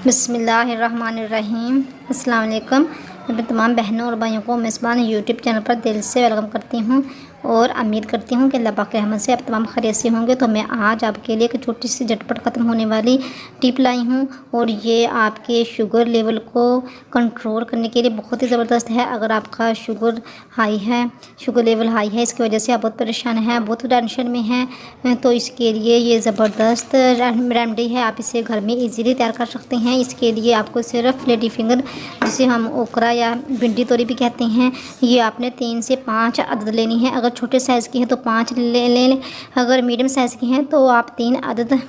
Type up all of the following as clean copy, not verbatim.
बिस्मिल्लाहिर्रहमानिर्रहीम। अस्सलाम वालेकुम। मैं तमाम बहनों और भाइयों को मेज़बान यूट्यूब चैनल पर दिल से वेलकम करती हूँ और उम्मीद करती हूँ कि अल्लाह पाक की रहमत से आप तमाम खैरियत से होंगे। तो मैं आज आपके लिए एक छोटी सी झटपट ख़त्म होने वाली टिप लाई हूँ और ये आपके शुगर लेवल को कंट्रोल करने के लिए बहुत ही ज़बरदस्त है। अगर आपका शुगर हाई है, शुगर लेवल हाई है, इसकी वजह से आप बहुत परेशान हैं, बहुत टेंशन में हैं, तो इसके लिए ये ज़बरदस्त रेमेडी है। आप इसे घर में इजीली तैयार कर सकते हैं। इसके लिए आपको सिर्फ लेडी फिंगर, जिसे हम ओकरा या भिंडी तोरी भी कहते हैं, ये आपने 3 से 5 अदद लेनी है। अगर छोटे साइज़ की है तो 5 ले लें, अगर मीडियम साइज़ की हैं तो आप 3 अदद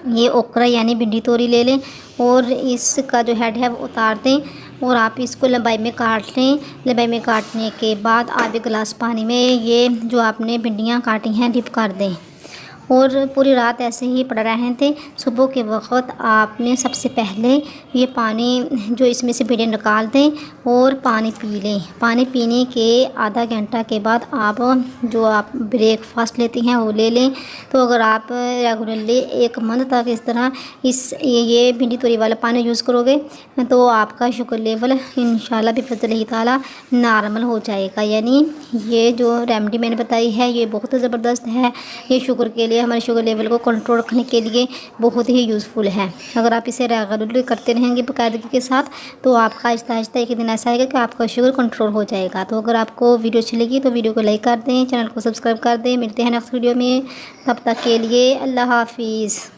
ये ओकरा यानी भिंडी तोरी ले लें और इसका जो हेड है वो उतार दें और आप इसको लंबाई में काट लें। लंबाई में काटने के बाद आप 1 गिलास पानी में ये जो आपने भिंडियाँ काटी हैं डिप कर दें और पूरी रात ऐसे ही पड़ा रहने दें। सुबह के वक़्त आपने सबसे पहले ये पानी जो इसमें से भिंडियाँ निकाल दें और पानी पी लें। पानी पीने के आधा घंटा के बाद आप जो आप ब्रेकफास्ट लेती हैं वो ले लें। तो अगर आप रेगुलरली 1 मंथ तक इस तरह ये भिंडी तोरी वाला पानी यूज़ करोगे तो आपका शुगर लेवल इंशाल्लाह बिफ़ज़्ल ताला नॉर्मल हो जाएगा। यानी ये जो रेमेडी मैंने बताई है ये बहुत ज़बरदस्त है। ये शुगर के लिए, हमारे शुगर लेवल को कंट्रोल रखने के लिए बहुत ही यूज़फुल है। अगर आप इसे रेगुलरली करते रहेंगे बाकायदगी के साथ तो आपका आहिस्ता आहिस्ता एक दिन ऐसा आएगा कि आपका शुगर कंट्रोल हो जाएगा। तो अगर आपको वीडियो अच्छी लगी तो वीडियो को लाइक कर दें, चैनल को सब्सक्राइब कर दें। मिलते हैं नेक्स्ट वीडियो में, तब तक के लिए अल्लाह हाफिज़।